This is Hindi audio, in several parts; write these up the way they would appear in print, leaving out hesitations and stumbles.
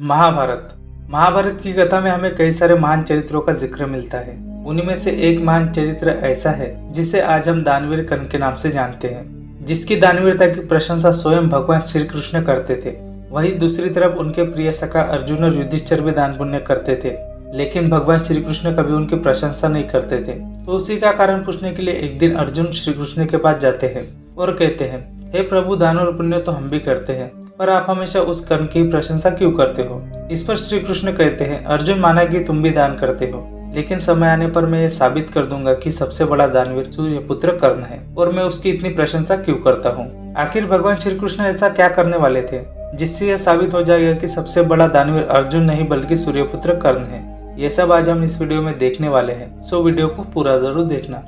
महाभारत। महाभारत की कथा में हमें कई सारे महान चरित्रों का जिक्र मिलता है। उन्हीं में से एक महान चरित्र ऐसा है जिसे आज हम दानवीर कर्ण के नाम से जानते हैं, जिसकी दानवीरता की प्रशंसा स्वयं भगवान श्री कृष्ण करते थे। वहीं दूसरी तरफ उनके प्रिय सखा अर्जुन और युधिष्ठिर भी दान पुण्य करते थे, लेकिन भगवान श्री कृष्ण कभी उनकी प्रशंसा नहीं करते थे। तो उसी का कारण पूछने के लिए एक दिन अर्जुन श्री कृष्ण के पास जाते हैं और कहते हैं, हे प्रभु, दान और पुण्य तो हम भी करते हैं, पर आप हमेशा उस कर्ण की प्रशंसा क्यों करते हो। इस पर श्री कृष्ण कहते हैं, अर्जुन, माना कि तुम भी दान करते हो, लेकिन समय आने पर मैं ये साबित कर दूंगा कि सबसे बड़ा दानवीर सूर्यपुत्र कर्ण है और मैं उसकी इतनी प्रशंसा क्यों करता हूँ। आखिर भगवान श्री कृष्ण ऐसा क्या करने वाले थे जिससे यह साबित हो जाएगा कि सबसे बड़ा दानवीर अर्जुन नहीं बल्कि सूर्यपुत्र कर्ण है। ये सब आज हम इस वीडियो में देखने वाले हैं, सो वीडियो को पूरा जरूर देखना।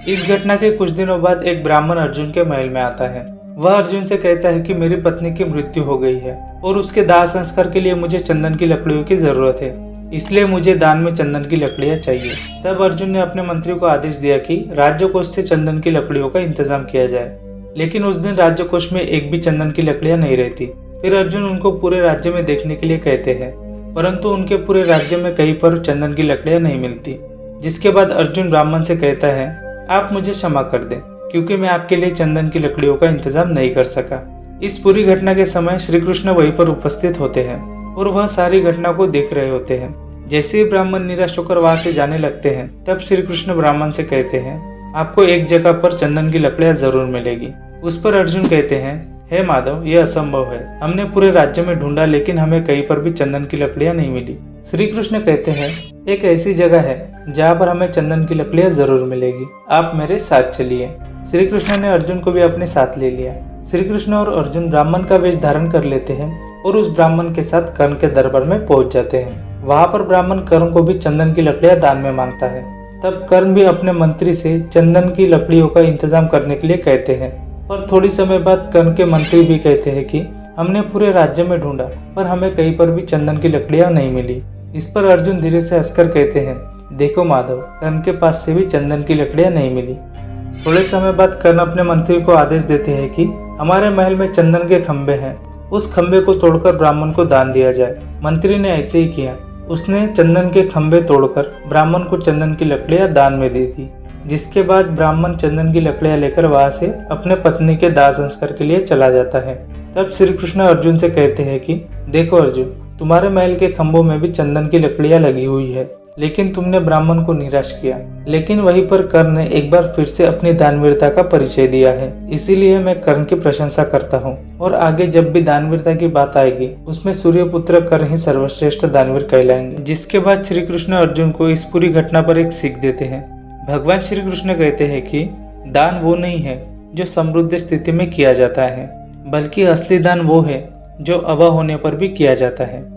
इस घटना के कुछ दिनों बाद एक ब्राह्मण अर्जुन के महल में आता है। वह अर्जुन से कहता है कि मेरी पत्नी की मृत्यु हो गई है और उसके दाह संस्कार के लिए मुझे चंदन की लकड़ियों की जरूरत है, इसलिए मुझे दान में चंदन की लकड़ियां चाहिए। तब अर्जुन ने अपने मंत्री को आदेश दिया कि राज्य कोष से चंदन की लकड़ियों का इंतजाम किया जाए, लेकिन उस दिन राज्य कोष में एक भी चंदन की लकड़ियां नहीं रहती। फिर अर्जुन उनको पूरे राज्य में देखने के लिए कहते हैं, परंतु उनके पूरे राज्य में कहीं पर चंदन की लकड़ियां नहीं मिलती। जिसके बाद अर्जुन ब्राह्मण से कहता है, आप मुझे क्षमा कर दें क्योंकि मैं आपके लिए चंदन की लकड़ियों का इंतजाम नहीं कर सका। इस पूरी घटना के समय श्री कृष्ण वहीं पर उपस्थित होते हैं और वह सारी घटना को देख रहे होते हैं। जैसे ही ब्राह्मण निराश होकर वहां से जाने लगते हैं, तब श्री कृष्ण ब्राह्मण से कहते हैं, आपको एक जगह पर चंदन की लकड़ियां जरूर मिलेगी। उस पर अर्जुन कहते हैं, हे माधव, यह असंभव है। हमने पूरे राज्य में ढूंढा, लेकिन हमें कहीं पर भी चंदन की लकड़ियां नहीं मिली। श्री कृष्ण कहते हैं, एक ऐसी जगह है जहाँ पर हमें चंदन की लकड़ियां जरूर मिलेगी, आप मेरे साथ चलिए। श्री कृष्ण ने अर्जुन को भी अपने साथ ले लिया। श्री कृष्ण और अर्जुन ब्राह्मण का वेश धारण कर लेते हैं और उस ब्राह्मण के साथ कर्ण के दरबार में पहुंच जाते हैं। वहां पर ब्राह्मण कर्ण को भी चंदन की लकड़ियां दान में मांगता है। तब कर्ण भी अपने मंत्री से चंदन की लकड़ियों का इंतजाम करने के लिए कहते हैं, पर थोड़ी समय बाद कर्ण के मंत्री भी कहते हैं कि हमने पूरे राज्य में ढूंढा, पर हमें कहीं पर भी चंदन की लकड़ियां नहीं मिली। इस पर अर्जुन धीरे से हंसकर कहते हैं, देखो माधव, कर्ण के पास से भी चंदन की लकड़ियां नहीं मिली। थोड़े समय बाद कर्ण अपने मंत्री को आदेश देते हैं कि हमारे महल में चंदन के खंबे हैं, उस खंबे को तोड़कर ब्राह्मण को दान दिया जाए। मंत्री ने ऐसे ही किया। उसने चंदन के खंबे तोड़कर ब्राह्मण को चंदन की लकड़ियां दान में दी थी। जिसके बाद ब्राह्मण चंदन की लकड़ियां लेकर वहां से अपने पत्नी के दाह संस्कार के लिए चला जाता है। तब श्री कृष्ण अर्जुन से कहते हैं कि देखो अर्जुन, तुम्हारे महल के खंभों में भी चंदन की लकड़ियां लगी हुई है, लेकिन तुमने ब्राह्मण को निराश किया। लेकिन वहीं पर कर्ण ने एक बार फिर से अपनी दानवीरता का परिचय दिया है, इसीलिए मैं कर्ण की प्रशंसा करता हूँ और आगे जब भी दानवीरता की बात आएगी उसमें सूर्यपुत्र कर्ण ही सर्वश्रेष्ठ दानवीर कहलाएंगे। जिसके बाद श्री कृष्ण अर्जुन को इस पूरी घटना पर एक सीख देते हैं। भगवान श्री कृष्ण कहते हैं कि दान वो नहीं है जो समृद्ध स्थिति में किया जाता है, बल्कि असली दान वो है जो अभाव होने पर भी किया जाता है।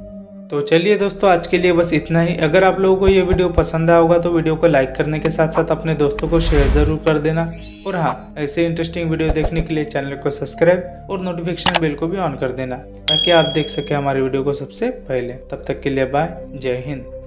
तो चलिए दोस्तों, आज के लिए बस इतना ही। अगर आप लोगों को ये वीडियो पसंद आया होगा तो वीडियो को लाइक करने के साथ साथ अपने दोस्तों को शेयर जरूर कर देना। और हाँ, ऐसे इंटरेस्टिंग वीडियो देखने के लिए चैनल को सब्सक्राइब और नोटिफिकेशन बेल को भी ऑन कर देना, ताकि आप देख सके हमारी वीडियो को सबसे पहले। तब तक के लिए बाय, जय हिंद।